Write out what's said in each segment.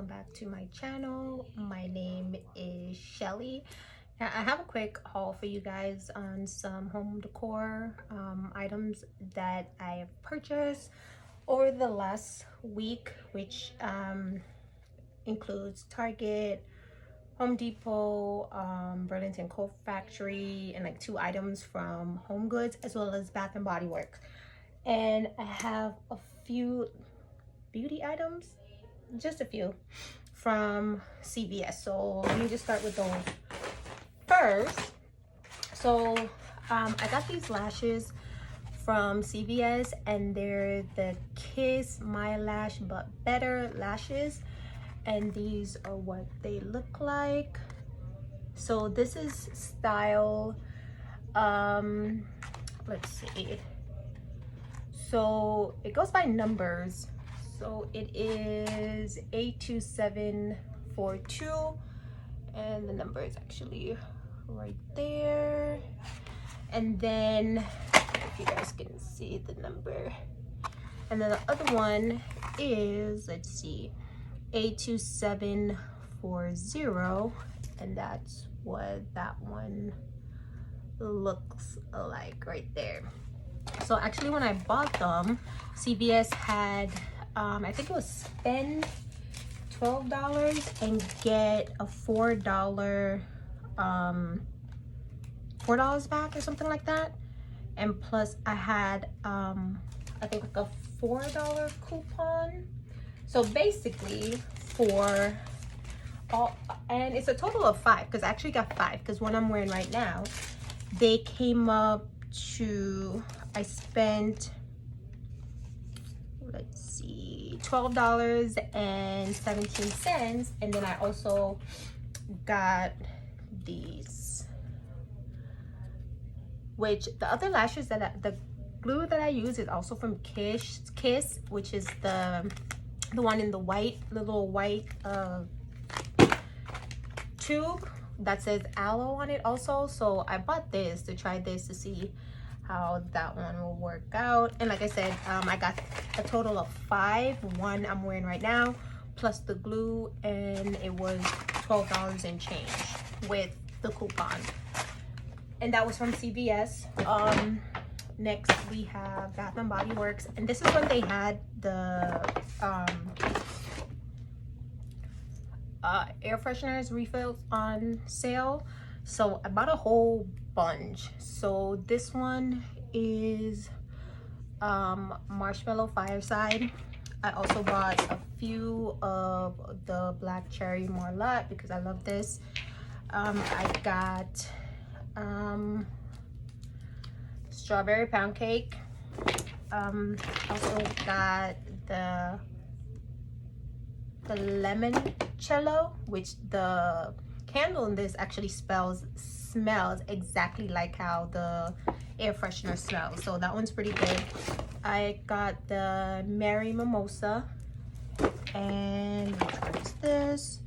welcome back to my channel. My name is Shelly. Now I have a quick haul for you guys on some home decor items that I have purchased over the last week, which includes Target, Home Depot, Burlington Coat Factory, and like 2 items from HomeGoods, as well as Bath and Body Works. And I have a few beauty items, just a few, from CVS. So let me just start with those first. So I got these lashes from CVS, and they're the Kiss My Lash But Better lashes, and these are what they look like. So this is style, let's see, so it goes by numbers. So it is 82742, and the number is actually right there. And then if you guys can see the number, and then the other one is, let's see, 82740, and that's what that one looks like right there. So actually, when I bought them, CVS had I think it was spend $12 and get a $4 back or something like that. And plus I had I think like a $4 coupon. So basically for all, and it's a total of 5, because I actually got 5, because one I'm wearing right now, they came up to, I spent, let's see, $12.17, and then I also got these, which the other lashes that the glue that I use is also from Kiss, which is the one in the white, little white tube that says aloe on it also. So I bought this to try this to see how that one will work out. And like I said, I got a total of 5. One I'm wearing right now, plus the glue, and it was $12 and change with the coupon, and that was from CVS. Next we have Bath and Body Works, and this is when they had the air fresheners refills on sale. So I bought a whole bunch. So this one is Marshmallow Fireside. I also bought a few of the Black Cherry Marlot because I love this. I got Strawberry Pound Cake. Also got the Limoncello, which the candle in this actually smells exactly like how the air freshener smells. So that one's pretty good. I got the Mary Mimosa, and what's this?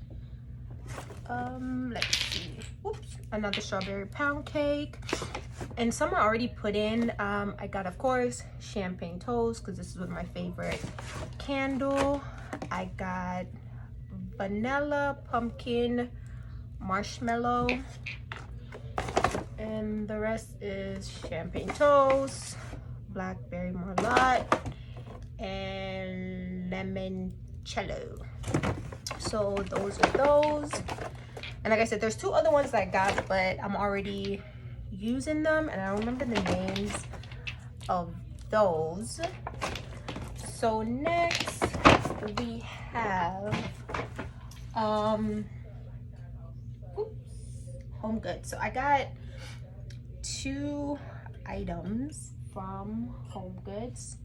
Let's see. Oops, another Strawberry Pound Cake. And some are already put in. I got, of course, Champagne Toast, because this is my favorite candle. I got Vanilla Pumpkin Marshmallow, and the rest is Champagne Toast, Blackberry Marlot, and Limoncello. So those are those. And like I said, there's 2 other ones that I got, but I'm already using them, and I don't remember the names of those. So next we have HomeGoods. So I got 2 items from HomeGoods.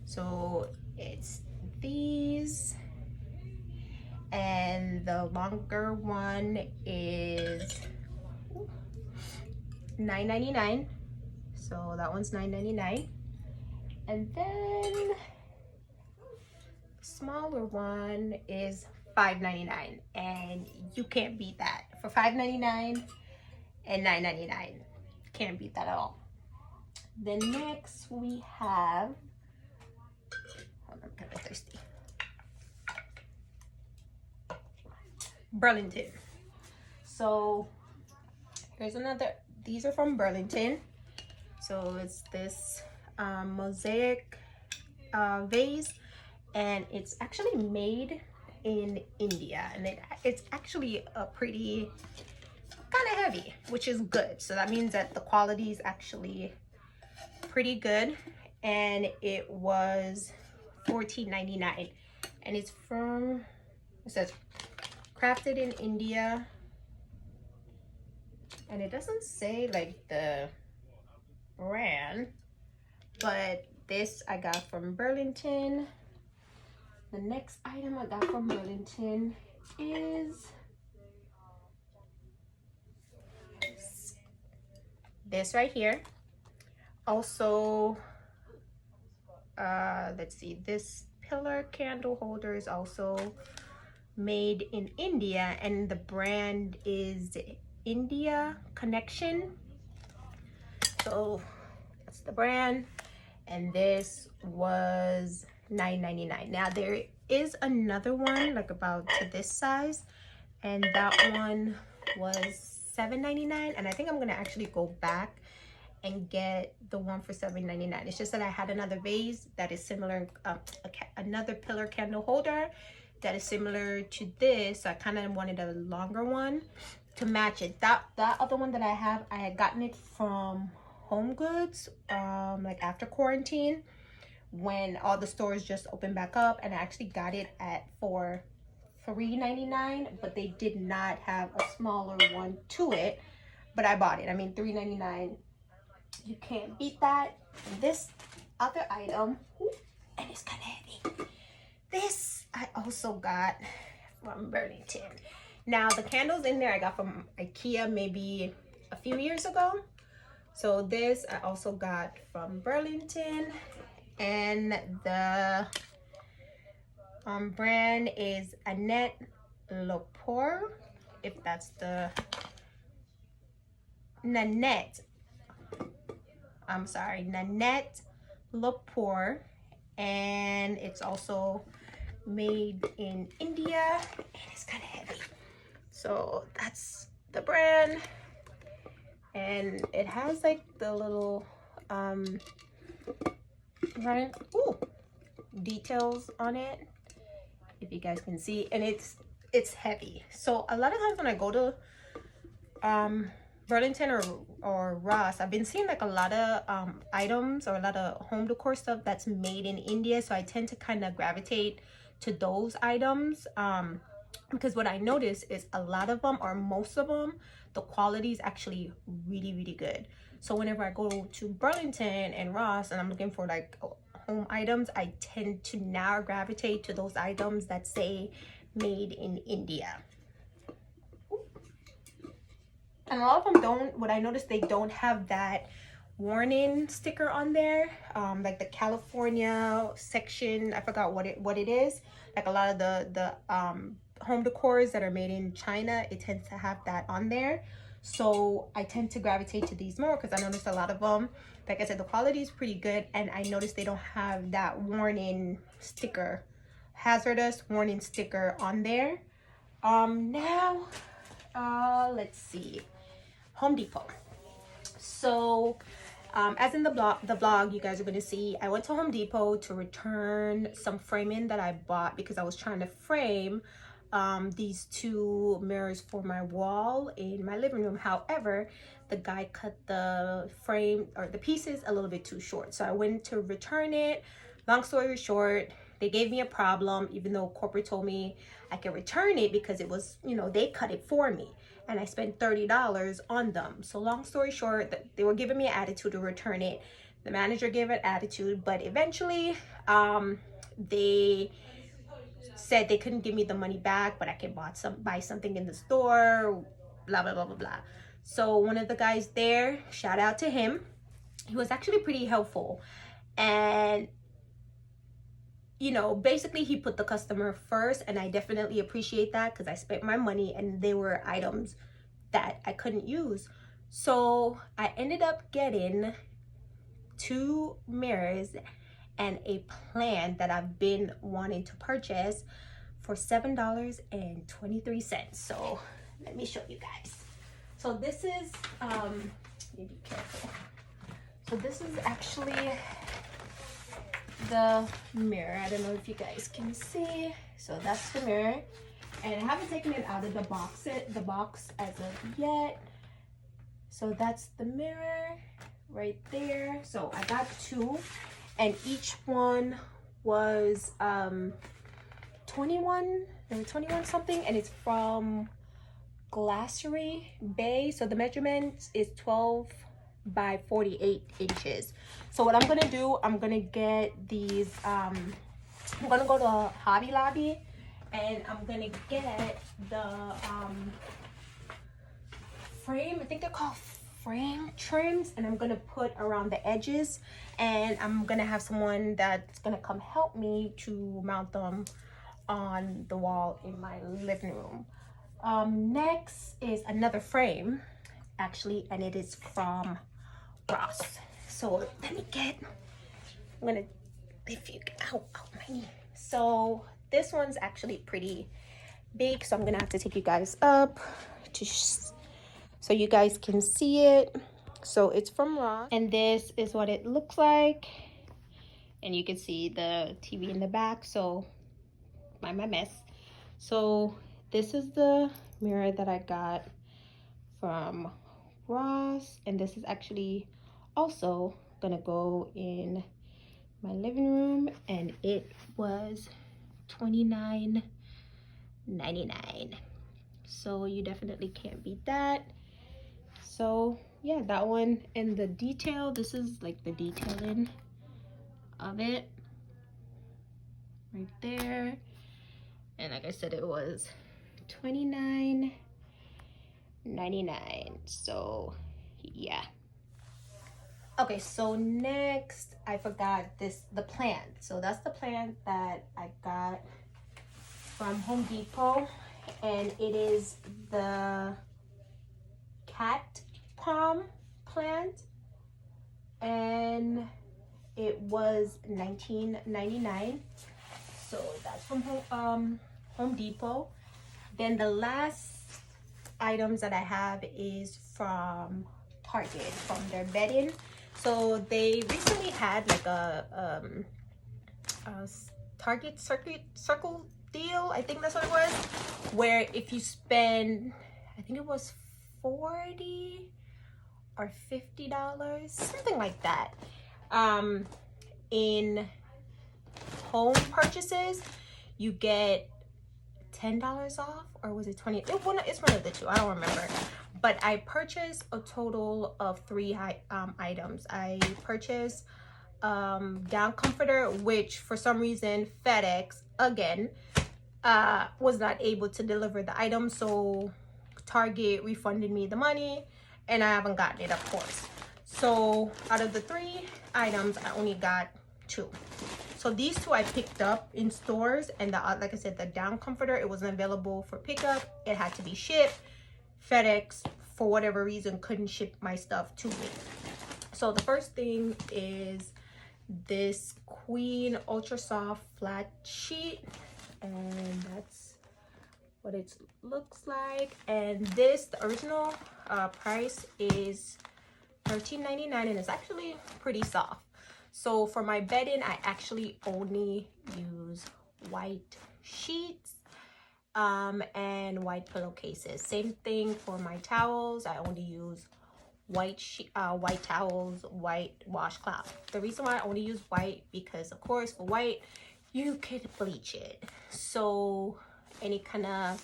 So it's these, and the longer one is $9.99. So that one's $9.99. And then the smaller one is $5.99, and you can't beat that. For $5.99 and $9.99, can't beat that at all. Then next we have, hold on, I'm kind of thirsty. Burlington. So here's another, these are from Burlington. So it's this mosaic vase, and it's actually made in India, and it's actually a pretty kind of heavy, which is good. So that means that the quality is actually pretty good, and it was $14.99, and it's from, it says crafted in India, and it doesn't say like the brand, but this I got from Burlington. The next item I got from Burlington is this right here. Also, let's see, this pillar candle holder is also made in India, and the brand is India Connection. So that's the brand, and this was $9.99. Now there is another one like about to this size, and that one was $7.99, and I think I'm gonna actually go back and get the one for $7.99. It's just that I had another vase that is similar, another pillar candle holder that is similar to this, so I kind of wanted a longer one to match it. That other one that I have, I had gotten it from HomeGoods like after quarantine, when all the stores just opened back up, and I actually got it for $3.99, but they did not have a smaller one to it, but I bought it. I mean, $3.99, you can't beat that. And this other item, and it's kind of heavy, this I also got from Burlington. Now the candles in there I got from IKEA maybe a few years ago. So this I also got from Burlington, and the brand is Annette Lepore, if that's the Nanette. I'm sorry, Nanette Lepore, and it's also made in India, and it's kind of heavy. So that's the brand, and it has like the little right, details on it, if you guys can see, and it's heavy. So a lot of times when I go to Burlington or Ross, I've been seeing like a lot of items or a lot of home decor stuff that's made in India, so I tend to kind of gravitate to those items because what I notice is a lot of them, or most of them, the quality is actually really good. So whenever I go to Burlington and Ross and I'm looking for like home items, I tend to now gravitate to those items that say made in India. And a lot of them don't, what I noticed, they don't have that warning sticker on there, like the California section, I forgot what it is. Like a lot of the home decors that are made in China, it tends to have that on there. So I tend to gravitate to these more because I noticed a lot of them, like I said, the quality is pretty good, and I noticed they don't have that warning sticker, hazardous warning sticker on there. Now let's see, Home Depot. So as in the vlog you guys are going to see, I went to Home Depot to return some framing that I bought because I was trying to frame these two mirrors for my wall in my living room. However, the guy cut the frame or the pieces a little bit too short, so I went to return it. Long story short, they gave me a problem, even though corporate told me I could return it because it was, you know, they cut it for me, and I spent $30 on them. So long story short, they were giving me an attitude to return it. The manager gave an attitude, but eventually they said they couldn't give me the money back, but I could buy something in the store, blah blah blah blah blah. So one of the guys there, shout out to him, he was actually pretty helpful, and you know, basically he put the customer first, and I definitely appreciate that because I spent my money and they were items that I couldn't use. So I ended up getting 2 mirrors and a plant that I've been wanting to purchase for $7.23. So let me show you guys. So this is be careful. So this is actually the mirror. I don't know if you guys can see. So that's the mirror, and I haven't taken it out of the box as of yet. So that's the mirror right there. So I got two, and each one was 21 something, and it's from Glacery Bay. So the measurement is 12 by 48 inches. So what I'm gonna do, I'm gonna get these I'm gonna go to Hobby Lobby, and I'm gonna get the frame, I think they're called frame trims, and I'm gonna put around the edges, and I'm gonna have someone that's gonna come help me to mount them on the wall in my living room. Next is another frame actually, and it is from Ross. So let me get, I'm gonna lift you out my knee. So this one's actually pretty big, so I'm gonna have to take you guys up to so you guys can see it. So it's from Ross, and this is what it looks like, and you can see the TV in the back. So mind my mess. So this is the mirror that I got from Ross, and this is actually also gonna go in my living room, and it was $29.99. So you definitely can't beat that. So yeah, that one. And the detail, this is like the detailing of it right there, and like I said, it was $29.99. So yeah. Okay, so next I forgot the plant. So that's the plant that I got from Home Depot, and it is the cat palm plant, and it was $19.99. So that's from Home Depot. Then the last items that I have is from Target, from their bedding. So they recently had like a Target circle deal, I think that's what it was, where if you spend, I think it was $40 or $50, something like that, in home purchases, you get $10 off, or was it 20? It's one of the two, I don't remember. But I purchased a total of 3 items. I purchased down comforter, which for some reason FedEx again was not able to deliver the item, so Target refunded me the money, and I haven't gotten it, of course. So out of the 3 items, I only got 2. So these 2 I picked up in stores, and like I said, the down comforter, it wasn't available for pickup. It had to be shipped. FedEx, for whatever reason, couldn't ship my stuff to me. So the first thing is this Queen Ultra Soft Flat Sheet, and that's what it looks like. And this, the original price is $13.99, and it's actually pretty soft. So for my bedding, I actually only use white sheets and white pillowcases. Same thing for my towels. I only use white towels, white washcloth. The reason why I only use white, because of course for white you could bleach it, so any kind of,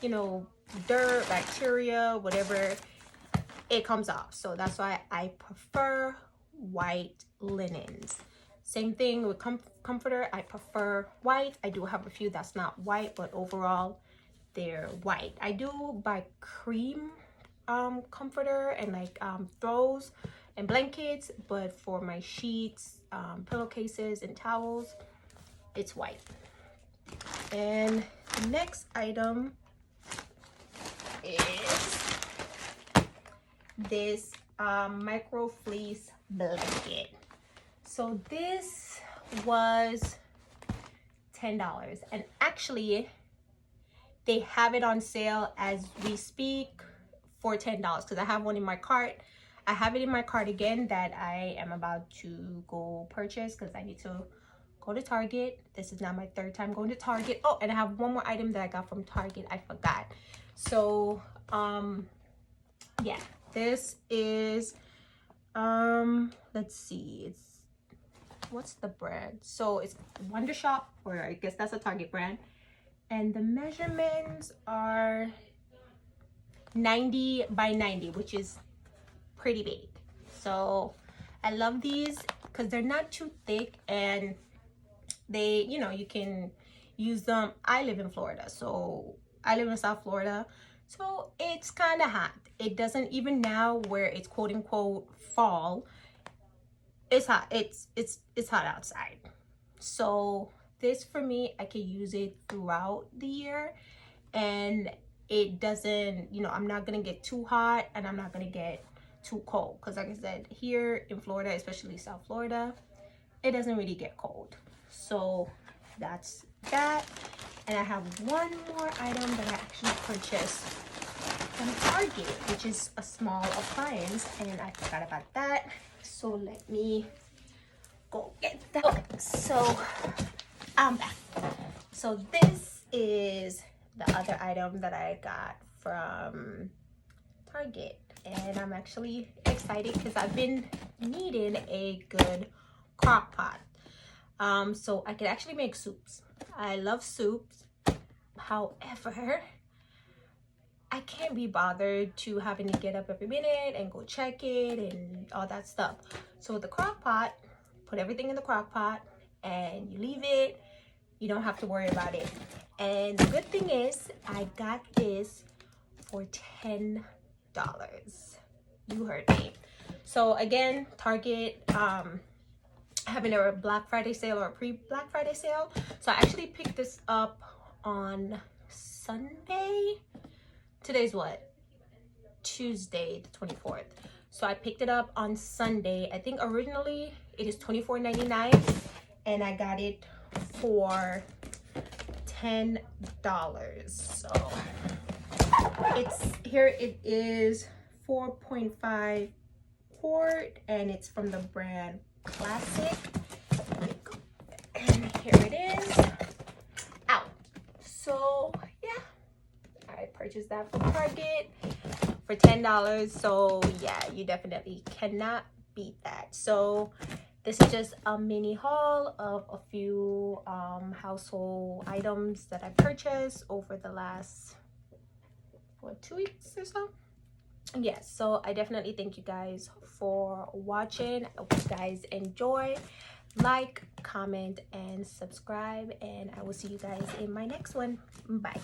you know, dirt, bacteria, whatever, it comes off. So that's why I prefer white linens. Same thing with comforter, I prefer white. I do have a few that's not white, but overall they're white. I do buy cream comforter and like throws and blankets, but for my sheets, pillowcases and towels, it's white. And the next item is this micro fleece blanket. So this was $10, and actually they have it on sale as we speak for $10, because I have one in my cart. I have it in my cart again that I am about to go purchase because I need to go to Target. This is now my third time going to Target. Oh, and I have one more item that I got from Target. I forgot. So yeah, this is let's see, it's, what's the brand? So it's Wonder Shop, or I guess that's a Target brand, and the measurements are 90 by 90, which is pretty big. So I love these because they're not too thick, and they, you know, you can use them. I live in Florida, so I live in South Florida, so it's kind of hot. It doesn't, even now where it's quote unquote fall, it's hot. It's hot outside. So this, for me, I can use it throughout the year, and it doesn't, you know, I'm not gonna get too hot and I'm not gonna get too cold, because like I said, here in Florida, especially South Florida, it doesn't really get cold. So that's that. And I have one more item that I actually purchased from Target, which is a small appliance, and I forgot about that. So let me go get that. Okay, so I'm back. So this is the other item that I got from Target, and I'm actually excited because I've been needing a good crock pot. So I could actually make soups. I love soups. However, I can't be bothered to having to get up every minute and go check it and all that stuff. So the crock pot, put everything in the crock pot and you leave it. You don't have to worry about it. And the good thing is I got this for $10. You heard me. So again, Target having a Black Friday sale or a pre-Black Friday sale. So I actually picked this up on Sunday. Today's what? Tuesday the 24th. So I picked it up on Sunday. I think originally it is $24.99 and I got it for $10. So it's here, it is 4.5 quart and it's from the brand Classic, and here it is out. So yeah, I purchased that from Target for $10. So yeah, you definitely cannot beat that. So this is just a mini haul of a few household items that I purchased over the last, what, 2 weeks or so. Yes, so I definitely thank you guys for watching. I hope you guys enjoy. Like, comment, and subscribe, and I will see you guys in my next one. Bye.